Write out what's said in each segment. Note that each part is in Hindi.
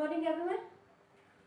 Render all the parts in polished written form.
morning everyone.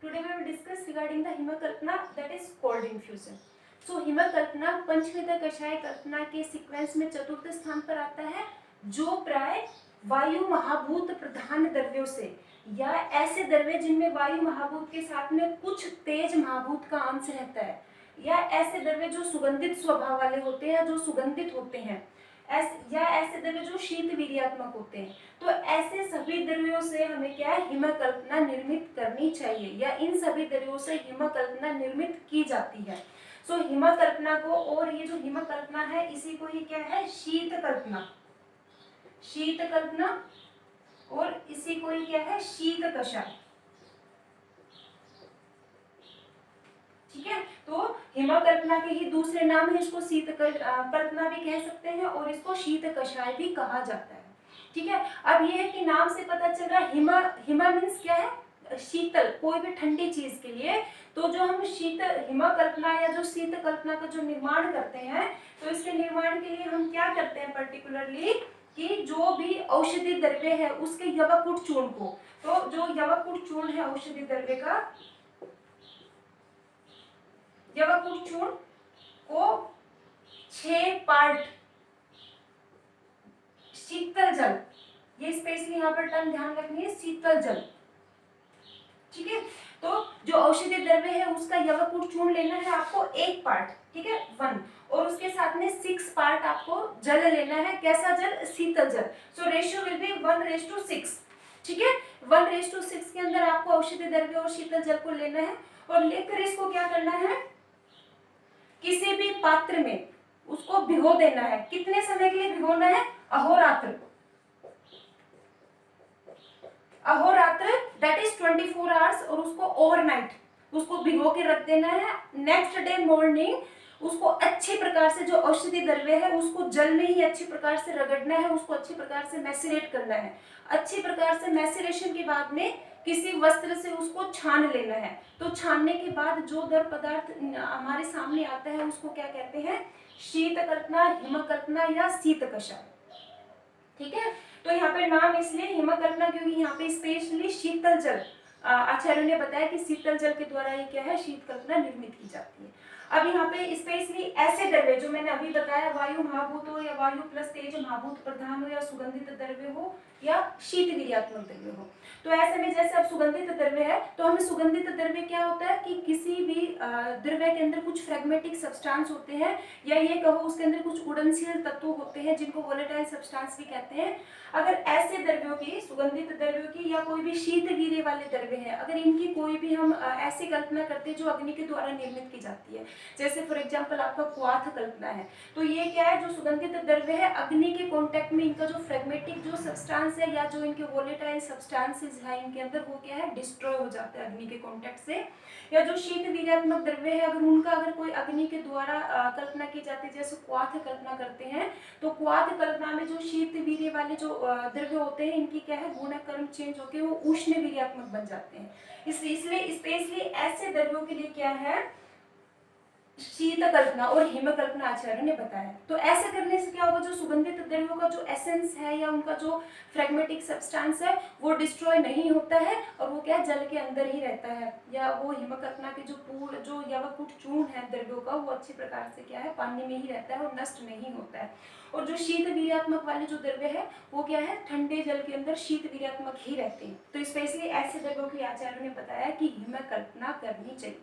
Today we will discuss regarding the हिमकल्पना that is cold infusion. So हिमकल्पना पंचविध कषाय कल्पना के सीक्वेंस में चतुर्थ स्थान पर आता है, जो प्राय वायु महाभूत प्रधान द्रव्यों से या ऐसे द्रव्य जिनमें वायु महाभूत के साथ में कुछ तेज महाभूत का अंश रहता है, या ऐसे द्रव्य जो सुगंधित स्वभाव वाले होते हैं, जो सुगंधित होते हैं, ऐसे द्रव्य जो शीत वीर्यात्मक होते हैं। तो ऐसे सभी द्रव्यों से हमें क्या है, हिमकल्पना निर्मित करनी चाहिए, या इन सभी द्रव्यों से हिमकल्पना निर्मित की जाती है। सो हिमकल्पना को, और ये जो हिमकल्पना है इसी को ही क्या है, शीत कल्पना, शीत कल्पना, और इसी को ही क्या है, शीत कषाय। ठीक है, तो हिमकल्पना के ही दूसरे नाम है, इसको शीत कल्पना भी कह सकते हैं और इसको शीत कषाय भी कहा जाता है। ठीक है, अब ये है कि नाम से पता चल रहा है, हिमा मीन्स क्या है, शीतल, कोई भी ठंडी चीज के लिए। तो जो हम हिमकल्पना या जो शीत कल्पना का जो निर्माण करते हैं, तो इसके निर्माण के लिए हम क्या करते हैं पर्टिकुलरली, कि जो भी औषधि द्रव्य है उसके यवकुट चूर्ण को, तो जो यवकुट चूर्ण है औषधि द्रव्य का, यवकुट चूर्ण को 6 पार्ट शीतल जल, ये स्पेशली यहाँ पर टर्म ध्यान रखनी है, शीतल जल। ठीक है, तो जो औषधि द्रव्य है उसका यवकुट चूर्ण लेना है आपको 1 पार्ट, ठीक है, 1, और उसके साथ में 6 पार्ट आपको जल लेना है। कैसा जल, शीतल जल। So ratio will be 1:6। ठीक है, 1:6 के अंदर आपको औषधि द्रव्य और शीतल जल को लेना है, और लेकर इसको क्या करना है, किसी भी पात्र में उसको भिगो देना है। कितने समय के लिए भिगोना है, अहोरात्र, अहोरात्र दैट इज 24 आवर्स, और उसको ओवरनाइट उसको भिगो के रख देना है। नेक्स्ट डे मॉर्निंग उसको अच्छी प्रकार से, जो औषधि द्रव्य है उसको जल में ही अच्छी प्रकार से रगड़ना है, उसको अच्छी प्रकार से मैसिरेट करना है। अच्छी प्रकार से मैसिरेशन के बाद में किसी वस्त्र से उसको छान लेना है। तो छानने के बाद जो द्रव पदार्थ हमारे सामने आता है उसको क्या कहते हैं, शीत कल्पना, हिमकल्पना या शीत कषाय। ठीक है, तो यहाँ पे नाम इसलिए हिमकल्पना क्योंकि यहाँ पे स्पेशली शीतल जल, आचार्यों ने बताया कि शीतल जल के द्वारा ये क्या है, शीत कल्पना निर्मित की जाती है। अब यहाँ पे स्पेशली ऐसे द्रव्य जो मैंने अभी बताया, वायु महाभूत हो या वायु प्लस तेज महाभूत प्रधान हो, या सुगंधित द्रव्य हो या शीत वीर्यात्मक द्रव्य हो, तो ऐसे में जैसे अब सुगंधित द्रव्य है, तो हमें सुगंधित द्रव्य क्या होता है कि किसी भी द्रव्य के अंदर कुछ फ्रेगमेटिक सब्सटेंस होते हैं, या ये कहो उसके अंदर कुछ उड़नशील तत्व होते हैं जिनको वोलेटाइल सब्सटेंस भी कहते हैं। अगर ऐसे द्रव्यों की, सुगंधित द्रव्यों की या कोई भी शीत वीर्य वाले द्रव्य है, अगर इनकी कोई भी हम ऐसी कल्पना करते हैं जो अग्नि के द्वारा निर्मित की जाती है, जैसे फॉर एग्जांपल आपका क्वाथ कल्पना है, तो ये क्या है, जो सुगंधित द्रव्य है अग्नि के कांटेक्ट में इनका जो फ्रेगमेटिक जो सब्सटेंस है या जो इनके वोलेटाइल सब्सटेंसेस है इनके अंदर, वो क्या है, डिस्ट्रॉय हो जाता है अग्नि के कांटेक्ट से। या जो शीत वीर्यात्मक द्रव्य है, अगर उनका अगर कोई अग्नि के द्वारा कल्पना की जाती है, जैसे क्वाथ कल्पना करते हैं, तो क्वाथ कल्पना में जो शीत वीर्य वाले जो द्रव्य होते हैं, इनकी क्या है, गुणक्रम चेंज होकर वो उष्ण वीर्यात्मक बन जाते हैं। इसलिए स्पेशली ऐसे द्रव्यों के लिए क्या है, शीत कल्पना और हिमकल्पना आचार्यों ने बताया। तो ऐसा करने से क्या होगा, जो सुगंधित द्रव्यों का जो एसेंस है या उनका जो फ्रेगमेटिक सब्सटेंस है वो डिस्ट्रॉय नहीं होता है, और वो क्या, जल के अंदर ही रहता है, या वो हिमकल्पना के जो पूर्ण जो यवकुट चूर्ण है द्रव्यों का, वो अच्छी प्रकार से क्या है, पानी में ही रहता है और नष्ट नहीं होता है। और जो शीत वीर्यात्मक वाले जो द्रव्य है वो क्या है, ठंडे जल के अंदर शीत वीर्यात्मक ही रहते हैं। तो स्पेशली ऐसे द्रव्यों के आचार्यों ने बताया कि हिमकल्पना करनी चाहिए।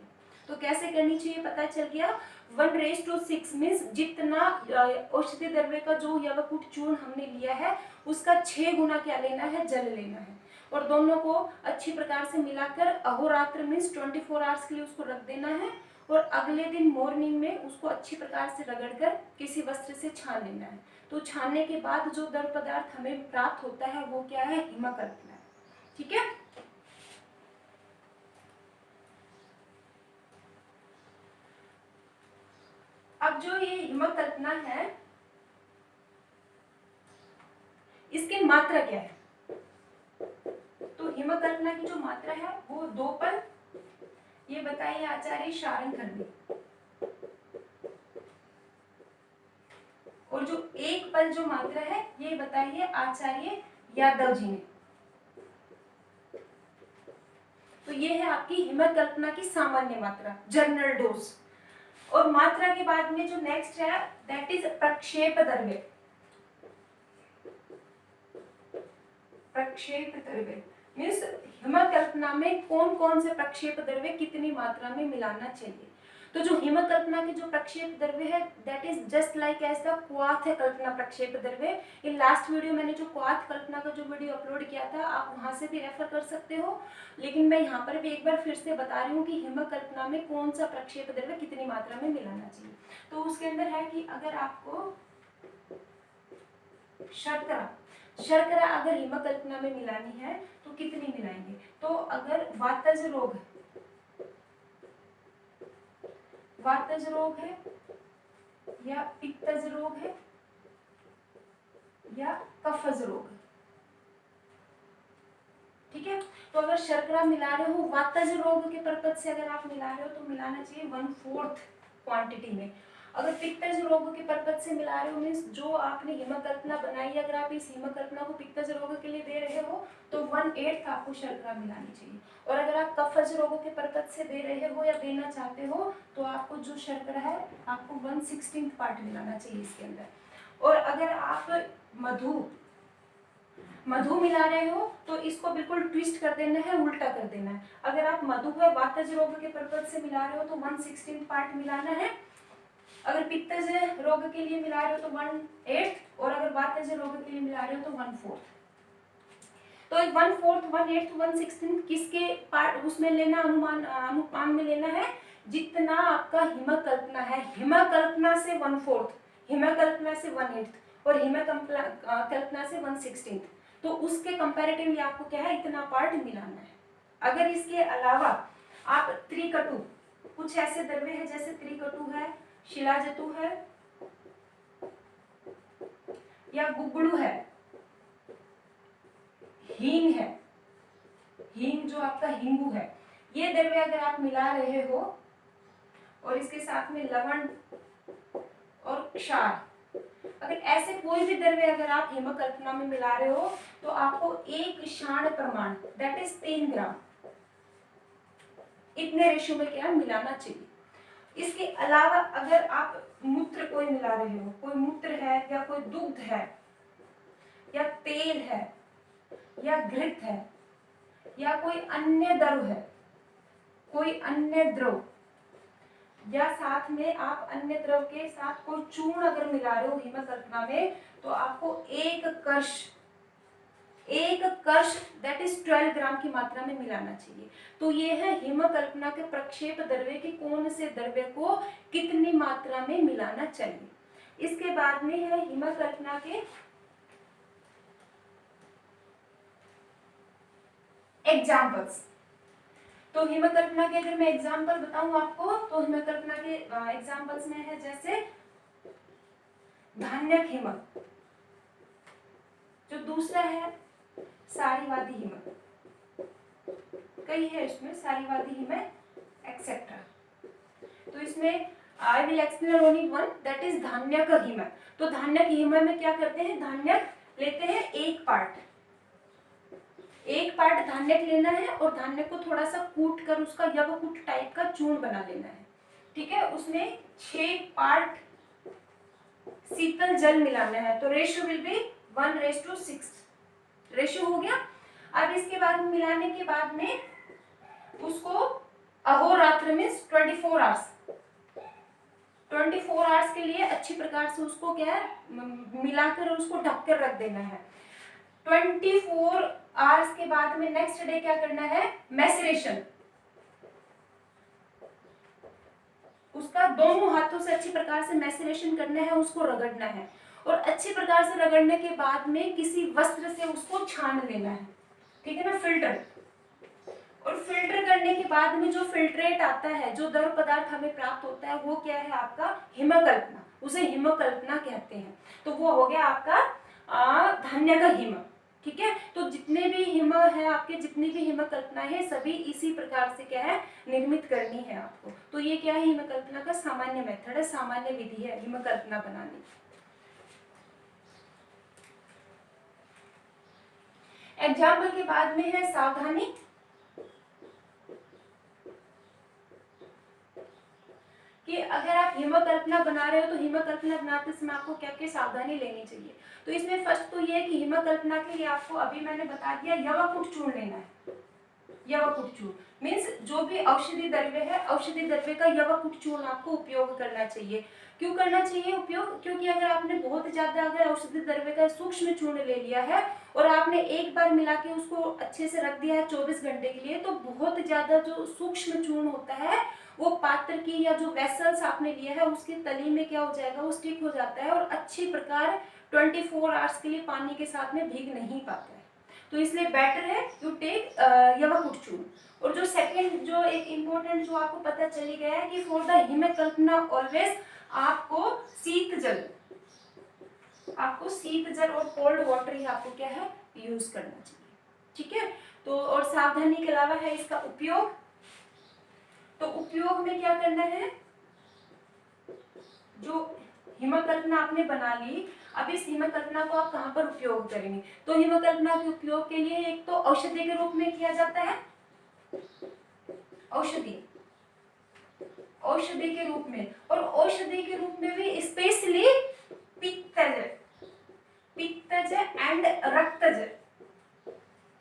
तो कैसे करनी चाहिए पता चल गया, 1:6 मीन्स जितना औषधि द्रव्य का जो यवकुट चूर्ण हमने लिया है उसका 6 गुना क्या लेना है, जल लेना है, और दोनों को अच्छी प्रकार से मिलाकर अहोरात्र मीन्स 24 आवर्स के लिए उसको रख देना है, और अगले दिन मॉर्निंग में उसको अच्छी प्रकार से रगड़कर किसी वस्त्र से छान लेना है। तो छानने के बाद जो द्रव पदार्थ हमें प्राप्त होता है वो क्या है, हिमकल्पना है। ठीक है, अब जो ये हिमकल्पना है इसकी मात्रा क्या है, तो हिमकल्पना की जो मात्रा है वो 2 पल, ये बताइए आचार्य शारंगधर ने, और जो 1 पल जो मात्रा है ये बताइए आचार्य यादव जी ने। तो ये है आपकी हिमकल्पना की सामान्य मात्रा, जनरल डोज। और मात्रा के बाद में जो नेक्स्ट है दैट इज प्रक्षेप द्रव्य। प्रक्षेप द्रव्य मीन्स हिमकल्पना में कौन कौन से प्रक्षेप द्रव्य कितनी मात्रा में मिलाना चाहिए। तो जो हिमकल्पना के जो प्रक्षेप द्रव्य है that is just like as the क्वाथ कल्पना प्रक्षेप द्रव्य। इन लास्ट वीडियो मैंने जो क्वाथ कल्पना का जो वीडियो अपलोड किया था आप वहां से भी रेफर कर सकते हो, लेकिन मैं यहाँ पर भी एक बार फिर से बता रही हूँ कि हिमकल्पना में कौन सा प्रक्षेप द्रव्य कितनी मात्रा में मिलाना चाहिए। तो उसके अंदर है कि अगर आपको शर्करा अगर हिमकल्पना में मिलानी है तो कितनी मिलाएंगे। तो अगर वातज रोग है या पित्तज रोग है या कफज रोग है, ठीक है। तो अगर शर्करा मिला रहे हो वातज रोग के पर्पज से अगर आप मिला रहे हो तो मिलाना चाहिए 1/4 क्वांटिटी में। अगर पित्तज रोग के पर्पज से मिला रहे हो मीन्स जो आपने हिमकल्पना बनाई, अगर आप इस हिमकल्पना को पित्तज रोग के लिए दे रहे हो तो 1/8 आपको शर्करा मिलानी चाहिए। और अगर आप कफज रोगों के पर्पज से दे रहे हो या देना चाहते हो तो आपको जो शर्करा है आपको 1/16 पार्ट मिलाना चाहिए इसके अंदर। और अगर आप मधु मिला रहे हो तो इसको बिल्कुल ट्विस्ट कर देना है, उल्टा कर देना है। अगर आप मधु है वातज रोग के पर्पज से मिला रहे हो तो 1/16 पार्ट मिलाना है। अगर पित्तज रोग के लिए मिला रहे हो तो 1/8 और अगर वातज रोग के लिए मिला रहे हो तो 1/4। तो 1/4 1/8 1/16 किसके पार्ट उसमें लेना, अनुपान में लेना है जितना आपका हिमकल्पना है। हिमकल्पना से 1/4, हिमकल्पना से 1/8 और हिमकल्पना से 1/16, तो उसके कंपैरेटिवली आपको क्या है इतना पार्ट मिलाना है। अगर इसके अलावा आप त्रिकटु, कुछ ऐसे द्रव्य है जैसे त्रिकटु है, शिलाजतु है या गुगड़ू है, हींग है, हींग जो आपका हिंगू है, ये द्रव्य अगर आप मिला रहे हो और इसके साथ में लवण और क्षार, अगर ऐसे कोई भी द्रव्य अगर आप हिमकल्पना में मिला रहे हो तो आपको एक क्षाण प्रमाण दैट इज 3 ग्राम इतने रेशियो में क्या मिलाना चाहिए। इसके अलावा अगर आप मूत्र कोई मिला रहे हो, कोई मूत्र है या कोई दुग्ध है या तेल है या घृत है या कोई अन्य द्रव है, कोई अन्य द्रव या साथ में आप अन्य द्रव के साथ कोई चूर्ण अगर मिला रहे हो हिमकल्पना में तो आपको एक कर्ष दैट इज 12 ग्राम की मात्रा में मिलाना चाहिए। तो ये है हिमकल्पना के प्रक्षेप द्रव्य के कौन से द्रव्य को कितनी मात्रा में मिलाना चाहिए। इसके बाद में है हिमकल्पना के एग्जाम्पल्स। तो हिमकल्पना के अगर मैं एग्जाम्पल बताऊं आपको तो हिमकल्पना के एग्जाम्पल्स में है जैसे धान्यक हिमक, जो दूसरा है सारीवादी हिमक, कई है इसमें सारीवादी हिमक एक्सेट्रा। तो इसमें I will explain only one that is धान्यक हिमक। तो धान्यक हिमक में क्या करते हैं, धान्यक लेते हैं एक पार्ट धान्यक लेना है और धान्यक को थोड़ा सा कूट कर उसका यवकूट टाइप का चूर्ण बना लेना है, ठीक है। उसमें 6 पार्ट शीतल जल मिलाना है, तो रेशियो विल बी 1:6 रेशियो हो गया। अब इसके बाद मिलाने के बाद में उसको अहोरात्र में 24 आवर्स के लिए अच्छी प्रकार से उसको क्या है मिलाकर उसको ढककर रख देना है। 24 आवर्स के बाद में नेक्स्ट डे क्या करना है, मैसरेशन, उसका दोनों हाथों से अच्छी प्रकार से मैसरेशन करना है, उसको रगड़ना है और अच्छी प्रकार से रगड़ने के बाद में किसी वस्त्र से उसको छान लेना है, ठीक है ना, फिल्टर। और फिल्टर करने के बाद में जो फिल्ट्रेट आता है, जो द्रव पदार्थ हमें प्राप्त होता है वो क्या है आपका हिमकल्पना, उसे हिमकल्पना कहते हैं। तो वो हो गया आपका धान्य का हिम, ठीक है। तो जितने भी हिम है आपके, जितनी भी हिमकल्पना है सभी इसी प्रकार से क्या है निर्मित करनी है आपको। तो ये क्या है हिमकल्पना का सामान्य मेथड है, सामान्य विधि है हिमकल्पना बनाने की। एग्जाम्पल के बाद में है सावधानी। कि अगर आप हिमकल्पना बना रहे हो तो हिमकल्पना बनाते समय आपको क्या क्या सावधानी लेनी चाहिए। तो इसमें फर्स्ट तो ये है कि हिमकल्पना के लिए आपको अभी मैंने बता दिया यवाकुट चूर्ण लेना है। यवाकुट चूर्ण मीन्स जो भी औषधि द्रव्य है, औषधि द्रव्य का यवाकुट चूर्ण आपको उपयोग करना चाहिए। क्यों करना चाहिए उपयोग? क्योंकि अगर आपने बहुत ज्यादा अगर औषधि द्रव्य का सूक्ष्म चूर्ण ले लिया है और आपने एक बार मिला के उसको अच्छे से रख दिया है 24 घंटे के लिए, तो बहुत ज्यादा जो सूक्ष्म चूर्ण होता है वो पात्र की या जो वेसल्स आपने लिया है उसकी तली में क्या हो जाएगा, वो स्टिक हो जाता है और अच्छी प्रकार 24 आवर्स के लिए पानी के साथ में भीग नहीं पाता है। तो इसलिए बेटर है यू टेक यवाकुट चूर्ण। और जो सेकंड जो एक इम्पोर्टेंट जो आपको पता चली गया है कि फॉर द हिमकल्पना ऑलवेज आपको शीत जल, आपको शीत जल और कोल्ड वाटर ही आपको क्या है यूज करना चाहिए। ठीक है, तो और सावधानी के अलावा है इसका उपयोग। तो उपयोग में क्या करना है, जो हिमकल्पना आपने बना ली, अब इस हिमकल्पना को आप कहाँ पर उपयोग करेंगे? तो हिमकल्पना के उपयोग के लिए एक तो औषधि के रूप में किया जाता है, औषधि, औषधि के रूप में, और औषधि के रूप में भी स्पेशली पित्तज, पित्तज एंड रक्तज।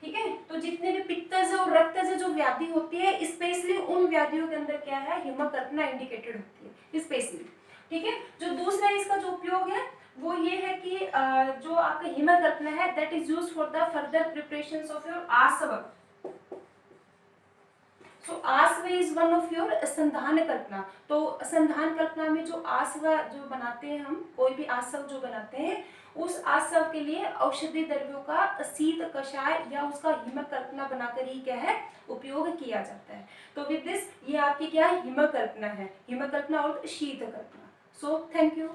ठीक है, तो जितने भी पित्तज और रक्तज जो व्याधि होती है स्पेशली उन व्याधियों के अंदर क्या है हिमकल्पना इंडिकेटेड होती है स्पेशली। ठीक है, जो दूसरा इसका जो उपयोग है वो ये है कि जो आपका हिमकल्पना है that is used for the further preparations of your आसव। सो आसव इज वन ऑफ योर संधान कल्पना। तो संधान कल्पना में जो आसव जो बनाते हैं हम, कोई भी आसव जो बनाते हैं उस आसव के लिए औषधि द्रव्यों का शीत कषाय या उसका हिमकल्पना बनाकर ही क्या है उपयोग किया जाता है। तो विद दिस ये आपकी क्या है हिमकल्पना है, हिमकल्पना और शीत कल्पना। So thank you.